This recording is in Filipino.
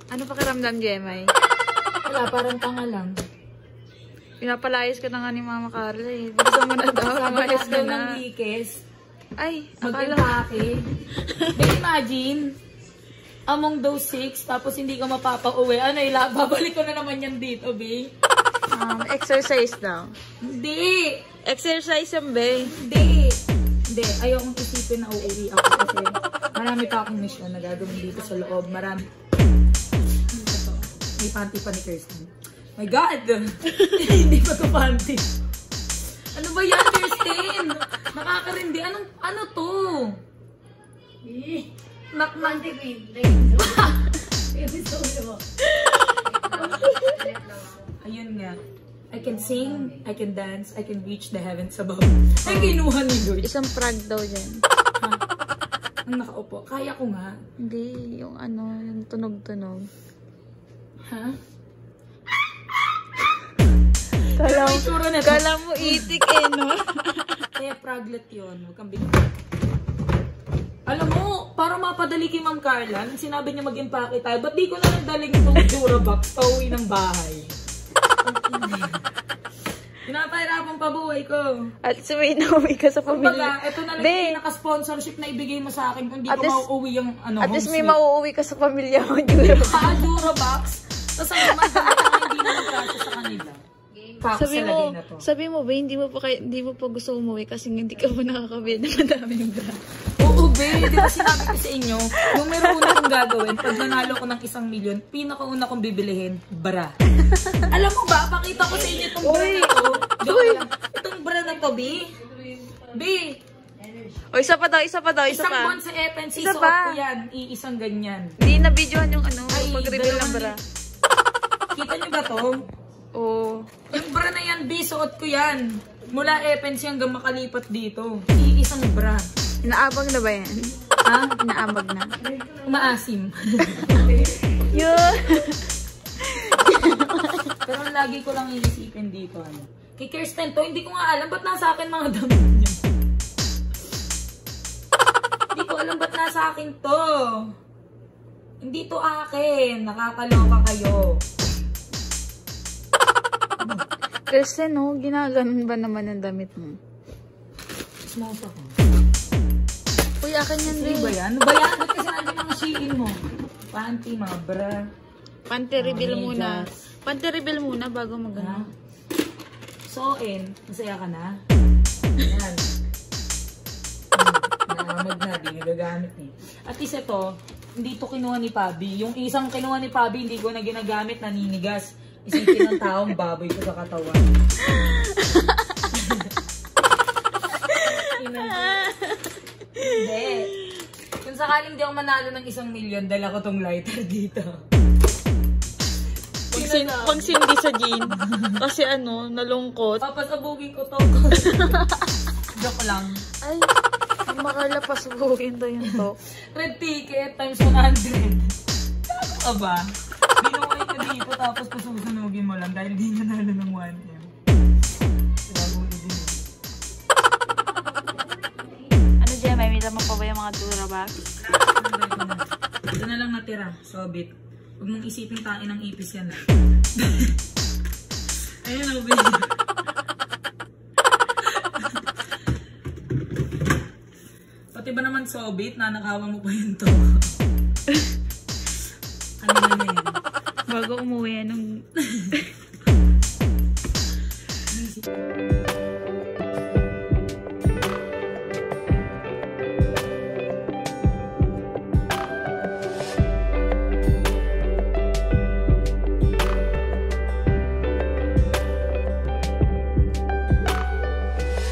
Ano pakiramdam, Jemay? Wala, parang tanga lang. Pinapalayas ka na nga ni Mama Carla eh. Gusto mo na daw, lumayas ka na. Ng weekes. Ay, Mag-impake. Imagine, among those 6, tapos hindi ko mapapauwi. Ano, babalik ko na naman yan dito, B. Exercise daw. Hindi. Exercise yan, be. Hindi. Hindi. Ayokong isipin na uuwi ako kasi marami pa akong mission na gagawin dito sa loob. Marami. May panty pa ni Kirsten. My God! Hindi pa to panty. Ano ba yan, Kirsten? Nakakarindi. Ano to? Panty queen. Ayun nga. I can sing, I can dance, I can reach the heavens above. Ay, kinuha ni Lord. Isang prag daw dyan. Ha? Ang nakaupo. Kaya ko nga. Hindi, yung yung tunog-tunog. Ha? Kala mo itik eh, no? Kaya praglet yun. Huwag kang bigyan. Alam mo, para mapadali kay Ma'am Carla, nung sinabi niya mag-impake tayo, ba't di ko na nagdaling itong Durabox pauwi ng bahay? Pinapahirapan pa buhay ko. At sumay na uwi ka sa pamilya. Kumbaga, ito na lang yung naka-sponsorship na ibigay mo sa akin kung di ko mauuwi yung at least may mauuwi ka sa pamilya mo, Durabox. Tapos ang naman hindi na nag-rato sa kanila. Sabi mo ba, hindi mo pa gusto umuwi kasi hindi ka pa nakakabili ng madaming bra. Oo, be. Di ba sinabi ko sa inyo, yung meron una kong gagawin, pag nanalo ko ng 1 million, pinakauna kong bibilihin, bra. Alam mo ba, pakita ko sa inyo itong bra na to. Itong bra na to, B. B. O, isa pa daw. Isang buwan sa FNC, suot ko yan. Iisang ganyan. Hindi na videohan yung pag-reveal ng bra. Kita nyo ba to? Oo. Yung bra na yan, B, suot ko yan. Mula FNC hanggang makalipat dito. Iisang bra. Inaabag na ba yan? Ha? Inaabag na. Maasim. Yun. Pero lagi ko lang iisipin dito. Kay Kirsten to, hindi ko nga alam ba't nasa akin mga damit niya. Hindi ko alam ba't nasa akin to. Hindi to akin. Nakakaloka kayo. Kirsten, no? Ginaganon ba naman ang damit mo? Smoke ako. Uy, akin yan, Ano ba yan? Ano ba yan? Ba't kasi nandiyan ang shiin mo? Panty, mga bra. Panty reveal muna. Panty reveal muna bago magano. Soin. Masaya ka na? Ayan. Naamag na. Di nagagamit eh. At isa to, hindi to kinuha ni Pabi. Yung isang kinuha ni Pabi, hindi ko na ginagamit, naninigas. Isipin ng taong baboy ko sa katawan. Hindi. Kung sakaling di ako manalo ng 1 million, dala ko tong lighter dito. Pag sindi sa jean. Kasi nalungkot. Papasabugin ko to. Joke lang. Ay, Makarla pasabugin to yung to. Red ticket times 100. Aba? Binuhay ka dito tapos pasusunugin mo lang dahil di nanalo ng 1M. Ano dyan? May laman pa ba yung mga Durabox? Ito na lang natira. Sobit. Huwag mong isipin tain ng ipis yan. Ayun ang video. Pati ba naman sobit? Nanakawa mo pa yun to. Ano na yan? Bago umuwi nung...